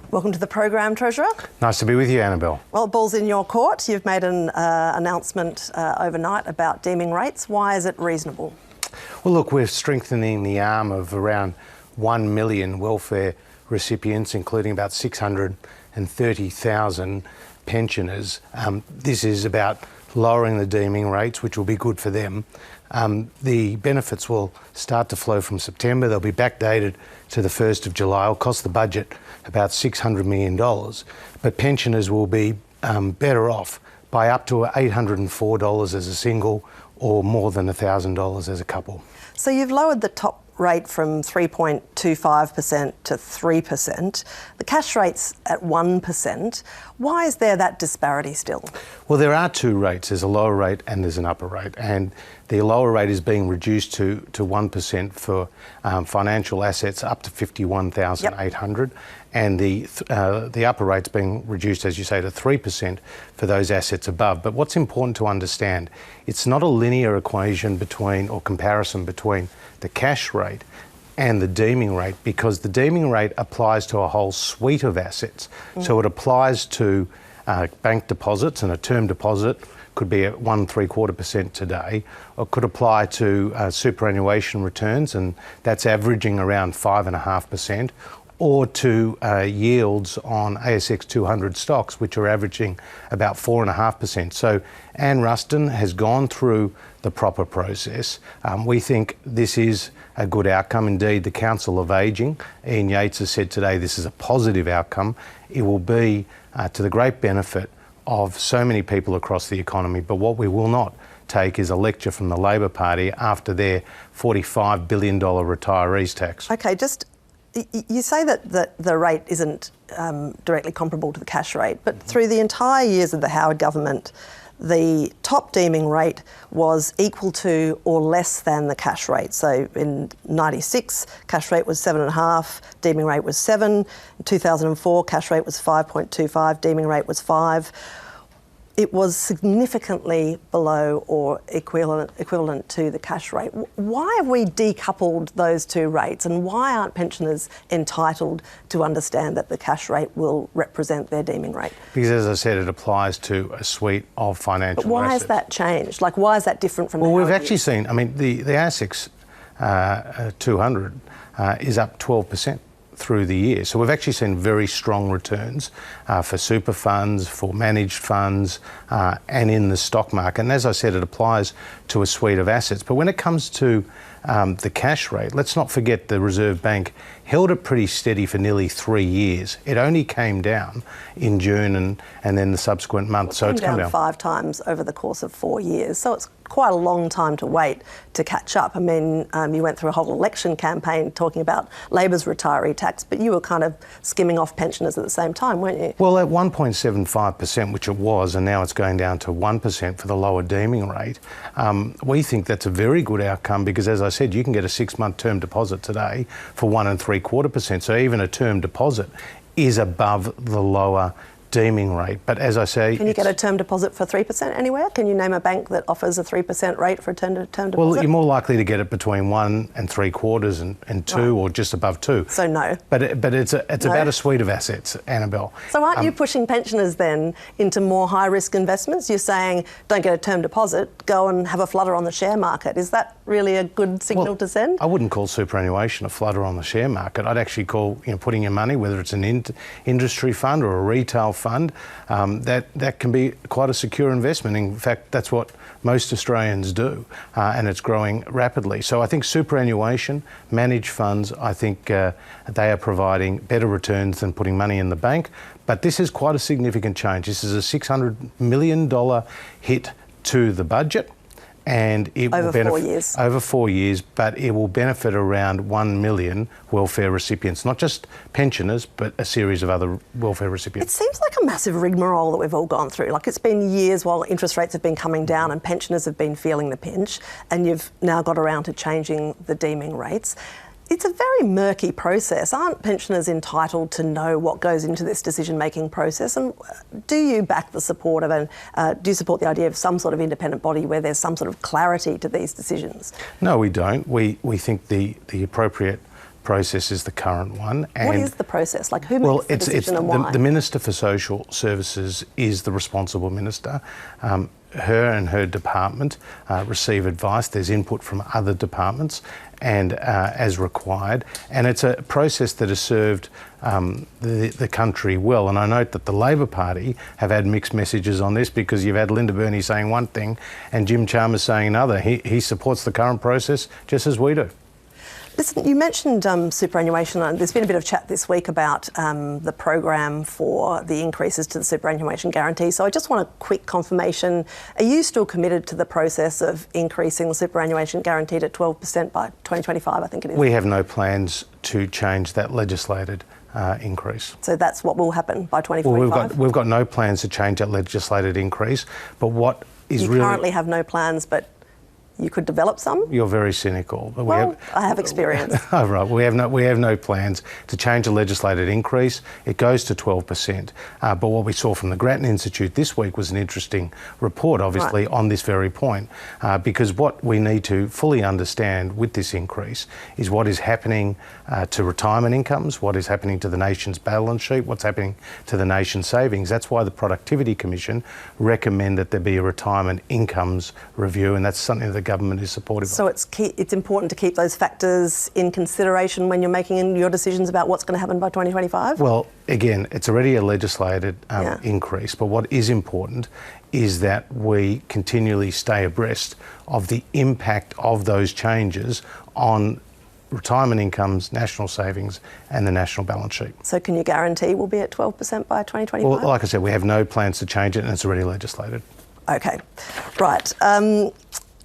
Welcome to the program, Treasurer. Nice to be with you, Annabelle. Well, ball's in your court. You've made an announcement overnight about deeming rates. Why is it reasonable? Well, look, we're strengthening the arm of around 1 million welfare recipients, including about 630,000 pensioners. This is about lowering the deeming rates, which will be good for them. The benefits will start to flow from September. They'll be backdated to the 1st of July. It'll cost the budget about $600 million. But pensioners will be better off by up to $804 as a single or more than $1,000 as a couple. So you've lowered the top rate from 3.25% to 3%. The cash rate's at 1%. Why is there that disparity still? Well, there are two rates. There's a lower rate and there's an upper rate. And the lower rate is being reduced to 1% for financial assets up to $51,800. Yep. And the upper rate's being reduced, as you say, to 3% for those assets above. But what's important to understand, it's not a linear equation between or comparison between the cash rate and the deeming rate, because the deeming rate applies to a whole suite of assets. So it applies to bank deposits, and a term deposit could be at 1.75% today, or could apply to superannuation returns, and that's averaging around 5.5%, or to yields on ASX 200 stocks, which are averaging about 4.5%. So Anne Ruston has gone through the proper process. We think this is a good outcome. Indeed, the Council of Ageing, Ian Yates, has said today this is a positive outcome. It will be to the great benefit of so many people across the economy. But what we will not take is a lecture from the Labor Party after their $45 billion retirees tax. Okay, you say that the rate isn't directly comparable to the cash rate, but through the entire years of the Howard government, the top deeming rate was equal to or less than the cash rate. So in 96, cash rate was 7.5, deeming rate was 7. In 2004, cash rate was 5.25, deeming rate was 5. It was significantly below or equivalent to the cash rate. Why have we decoupled those two rates, and why aren't pensioners entitled to understand that the cash rate will represent their deeming rate? Because, as I said, it applies to a suite of financial assets. But why has that changed? Like, why is that different from the Well, we've actually seen, I mean, the ASX 200 is up 12% through the year. So we've actually seen very strong returns for super funds, for managed funds, and in the stock market. And as I said, it applies to a suite of assets. But when it comes to the cash rate, let's not forget the Reserve Bank held it pretty steady for nearly 3 years. It only came down in June and then the subsequent month. So it's come down 5 times over the course of 4 years. So it's quite a long time to wait to catch up. I mean, you went through a whole election campaign talking about Labor's retiree tax, but you were kind of skimming off pensioners at the same time, weren't you? Well, at 1.75%, which it was, and now it's going down to 1% for the lower deeming rate, we think that's a very good outcome because, as I said, you can get a 6-month term deposit today for 1.75%. So even a term deposit is above the lower deeming rate. But as I say... Can you get a term deposit for 3% anywhere? Can you name a bank that offers a 3% rate for a term deposit? Well, you're more likely to get it between 1.75% and 2, right, or just above 2. So no. But it's about a suite of assets, Annabelle. So aren't you pushing pensioners then into more high-risk investments? You're saying, don't get a term deposit, go and have a flutter on the share market. Is that really a good signal to send? I wouldn't call superannuation a flutter on the share market. I'd actually call putting your money, whether it's an industry fund or a retail fund, that can be quite a secure investment. In fact, that's what most Australians do, and it's growing rapidly. So I think superannuation, managed funds, I think they are providing better returns than putting money in the bank. But this is quite a significant change. This is a $600 million hit to the budget. And it will benefit over 4 years, but it will benefit around 1 million welfare recipients, not just pensioners, but a series of other welfare recipients. It seems like a massive rigmarole that we've all gone through. Like, it's been years while interest rates have been coming down and pensioners have been feeling the pinch, and you've now got around to changing the deeming rates. It's a very murky process. Aren't pensioners entitled to know what goes into this decision-making process? And do you back the support of do you support the idea of some sort of independent body where there's some sort of clarity to these decisions? No, we don't. We think the appropriate process is the current one. And what is the process? Like, who makes the decision and why? The Minister for Social Services is the responsible minister. Her and her department receive advice. There's input from other departments, and as required. And it's a process that has served the country well. And I note that the Labor Party have had mixed messages on this, because you've had Linda Burney saying one thing and Jim Chalmers saying another. He supports the current process just as we do. Listen, you mentioned superannuation. There's been a bit of chat this week about the program for the increases to the superannuation guarantee. So I just want a quick confirmation. Are you still committed to the process of increasing the superannuation guarantee to 12% by 2025, I think it is? We have no plans to change that legislated increase. So that's what will happen by 2025? Well, we've got no plans to change that legislated increase. But what is you currently have no plans, but you could develop some? You're very cynical. But well, I have experience. Oh, right. We have no plans to change the legislated increase. It goes to 12%. But what we saw from the Grattan Institute this week was an interesting report, obviously, right, on this very point. Because what we need to fully understand with this increase is what is happening to retirement incomes, what is happening to the nation's balance sheet, what's happening to the nation's savings. That's why the Productivity Commission recommend that there be a retirement incomes review, and that's something that government is supportive of. So it's important to keep those factors in consideration when you're making your decisions about what's going to happen by 2025? Well, again, it's already a legislated increase, but what is important is that we continually stay abreast of the impact of those changes on retirement incomes, national savings and the national balance sheet. So can you guarantee we'll be at 12% by 2025? Well, like I said, we have no plans to change it, and it's already legislated. Okay, right.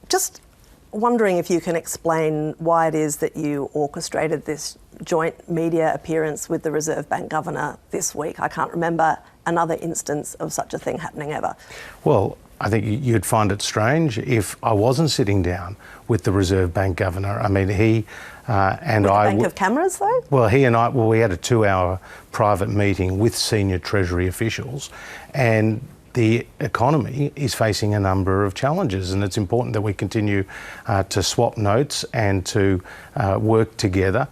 Just wondering if you can explain why it is that you orchestrated this joint media appearance with the Reserve Bank Governor this week. I can't remember another instance of such a thing happening ever. Well, I think you'd find it strange if I wasn't sitting down with the Reserve Bank Governor. I mean, he and with I... a bank of cameras, though? Well, we had a 2-hour private meeting with senior Treasury officials, and the economy is facing a number of challenges, and it's important that we continue to swap notes and to work together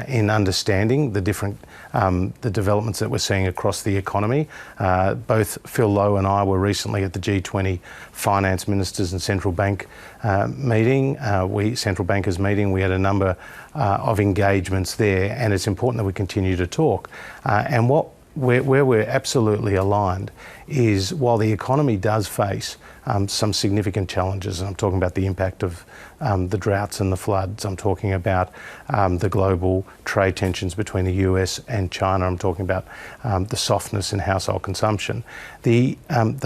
in understanding the different the developments that we're seeing across the economy. Both Phil Lowe and I were recently at the G20 finance ministers and central bank central bankers meeting. We had a number of engagements there, and it's important that we continue to talk. And where we're absolutely aligned is, while the economy does face some significant challenges, and I'm talking about the impact of the droughts and the floods, I'm talking about the global trade tensions between the US and China, I'm talking about the softness in household consumption. The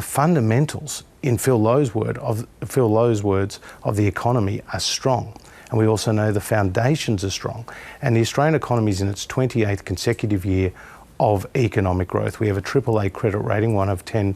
fundamentals, in Phil Lowe's words, of the economy are strong. And we also know the foundations are strong. And the Australian economy is in its 28th consecutive year of economic growth. We have a AAA credit rating, one of 10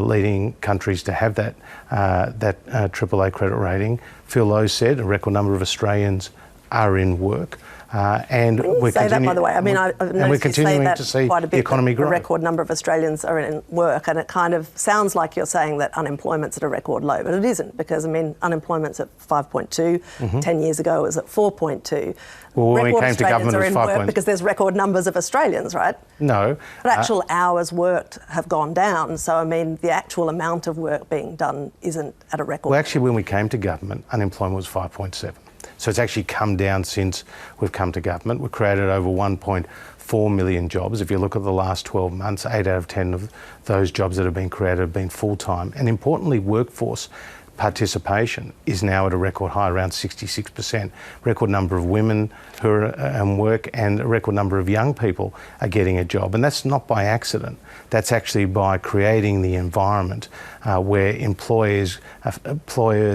leading countries to have that AAA credit rating. Phil Lowe said a record number of Australians are in work. And we're say that, by the way. I mean, I've noticed you say that to see quite a bit, the economy grow. A record number of Australians are in work, and it kind of sounds like you're saying that unemployment's at a record low, but it isn't, because, I mean, unemployment's at 5.2. 10 years ago it was at 4.2. Well, when we came to government, it was 5.2. Because there's record numbers of Australians, right? No. But actual hours worked have gone down, so, I mean, the actual amount of work being done isn't at a record. Well, actually, when we came to government, unemployment was 5.7. So it's actually come down since we've come to government. We've created over 1.4 million jobs. If you look at the last 12 months, 8 out of 10 of those jobs that have been created have been full-time. And importantly, workforce participation is now at a record high, around 66%. Record number of women who are in work, and a record number of young people are getting a job. And that's not by accident. That's actually by creating the environment where employers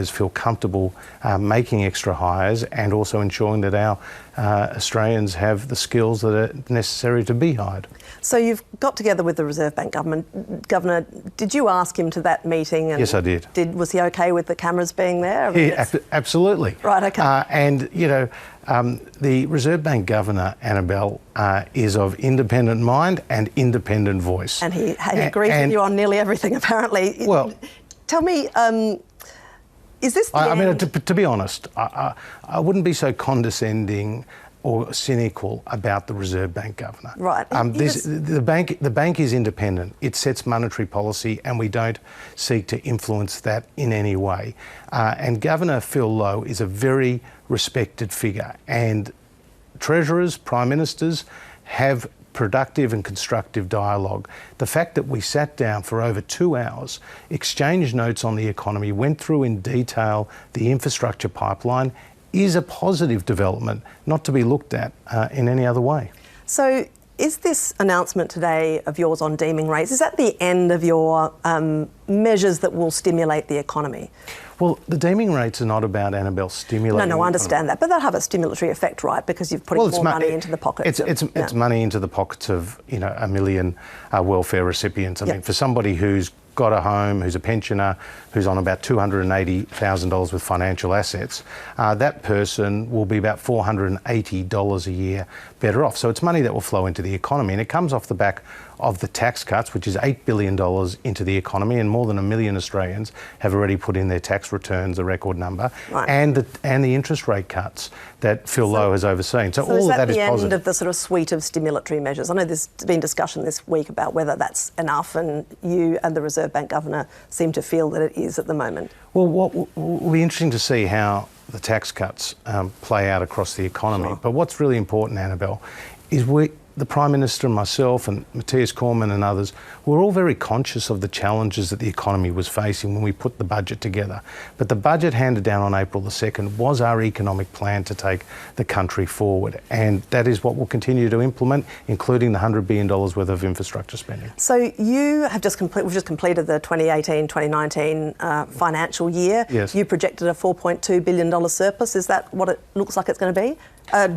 feel comfortable making extra hires, and also ensuring that our Australians have the skills that are necessary to be hired. So you've got together with the Reserve Bank Governor. Did you ask him to that meeting? And yes, I did. Was he okay with the cameras being there? I mean, absolutely. Right, okay. And, you know, the Reserve Bank Governor, Annabelle, is of independent mind and independent voice. And he agrees with you on nearly everything, apparently. Well, tell me, is this the end? I mean, to be honest, I wouldn't be so condescending or cynical about the Reserve Bank governor. Right. The bank is independent. It sets monetary policy, and we don't seek to influence that in any way. And Governor Phil Lowe is a very respected figure, and treasurers, prime ministers have productive and constructive dialogue. The fact that we sat down for over 2 hours, exchanged notes on the economy, went through in detail the infrastructure pipeline, is a positive development, not to be looked at in any other way. So is this announcement today of yours on deeming rates, is that the end of your measures that will stimulate the economy? Well, the deeming rates are not about, Annabelle, stimulating. No, I understand that, but they'll have a stimulatory effect, right? Because you're putting more money into the pockets. It's money into the pockets of, you know, 1 million welfare recipients. I mean, for somebody who's got a home, who's a pensioner, who's on about $280,000 with financial assets, that person will be about $480 a year better off. So it's money that will flow into the economy, and it comes off the back of the tax cuts, which is $8 billion into the economy, and more than 1 million Australians have already put in their tax returns, a record number, right. and the interest rate cuts that Phil Lowe has overseen. So all of that is positive. Is that the end of the sort of suite of stimulatory measures? I know there's been discussion this week about whether that's enough, and you and the Reserve Bank Governor seem to feel that it is at the moment. Well, what will be interesting to see how the tax cuts play out across the economy. Sure. But what's really important, Annabelle, is the Prime Minister and myself and Matthias Cormann and others, we're all very conscious of the challenges that the economy was facing when we put the budget together. But the budget handed down on April the 2nd was our economic plan to take the country forward. And that is what we'll continue to implement, including the $100 billion worth of infrastructure spending. So you have we've just completed the 2018-2019 financial year. Yes. You projected a $4.2 billion surplus. Is that what it looks like it's going to be?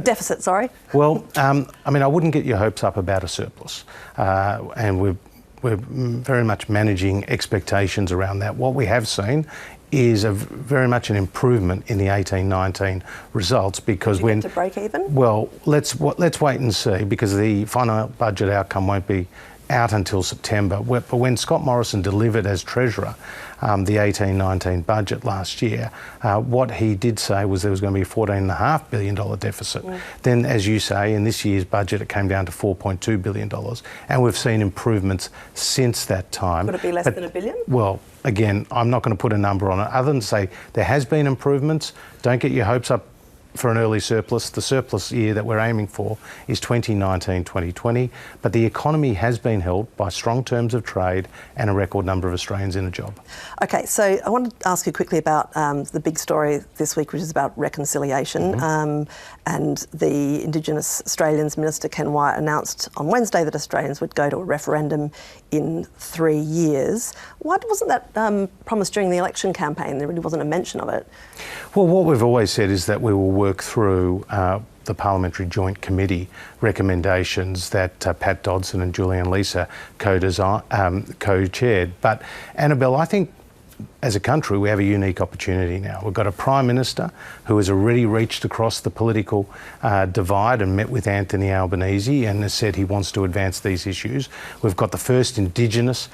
Deficit, sorry. Well, I mean, I wouldn't get your hopes up about a surplus. And we're very much managing expectations around that. What we have seen is very much an improvement in the 18-19 results, because Did you get to break even? Well, let's wait and see, because the final budget outcome won't be out until September. But when Scott Morrison delivered as Treasurer the 18-19 budget last year, what he did say was there was going to be a $14.5 billion deficit. Yeah. Then, as you say, in this year's budget it came down to $4.2 billion, and we've seen improvements since that time. Could it be less than $1 billion? Well, again, I'm not going to put a number on it other than to say there has been improvements. Don't get your hopes up for an early surplus. The surplus year that we're aiming for is 2019-2020, but the economy has been held by strong terms of trade and a record number of Australians in a job. Okay, so I want to ask you quickly about the big story this week, which is about reconciliation. And the Indigenous Australians Minister Ken Wyatt announced on Wednesday that Australians would go to a referendum in 3 years. Why wasn't that promised during the election campaign? There really wasn't a mention of it. Well, what we've always said is that we will work through the Parliamentary Joint Committee recommendations that Pat Dodson and Julian Leeser co-chaired. But Annabelle, I think as a country we have a unique opportunity now. We've got a Prime Minister who has already reached across the political divide and met with Anthony Albanese and has said he wants to advance these issues. We've got the first Indigenous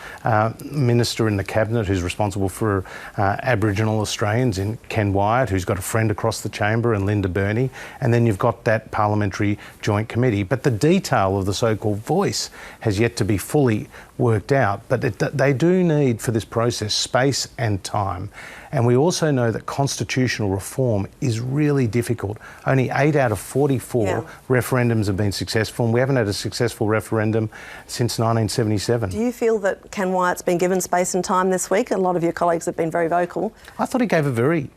Minister in the Cabinet who's responsible for Aboriginal Australians in Ken Wyatt, who's got a friend across the chamber in Linda Burney, and then you've got that Parliamentary Joint Committee. But the detail of the so-called voice has yet to be fully worked out, but they do need for this process space and time. And we also know that constitutional reform is really difficult. Only 8 out of 44 referendums have been successful, and we haven't had a successful referendum since 1977. Do you feel that Ken Wyatt's been given space and time this week? A lot of your colleagues have been very vocal. I thought he gave a very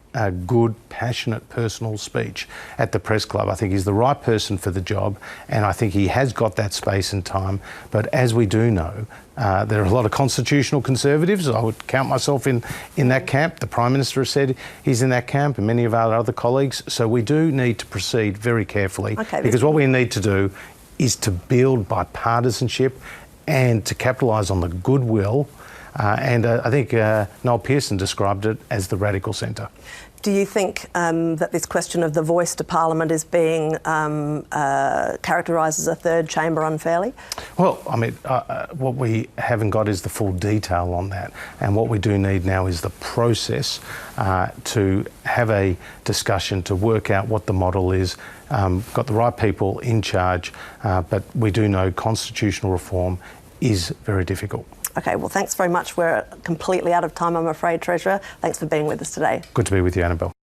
good, passionate, personal speech at the Press Club. I think he's the right person for the job, and I think he has got that space and time. But as we do know, there are a lot of constitutional conservatives. I would count myself in that camp. The Prime Minister has said he's in that camp, and many of our other colleagues. So we do need to proceed very carefully, because what we need to do is to build bipartisanship and to capitalise on the goodwill. And I think Noel Pearson described it as the radical centre. Do you think that this question of the voice to Parliament is being characterised as a third chamber unfairly? Well, Well, I mean, what we haven't got is the full detail on that. And what we do need now is the process to have a discussion to work out what the model is, got the right people in charge, but we do know constitutional reform is very difficult. Okay, well, thanks very much. We're completely out of time, I'm afraid, Treasurer. Thanks for being with us today. Good to be with you, Annabelle.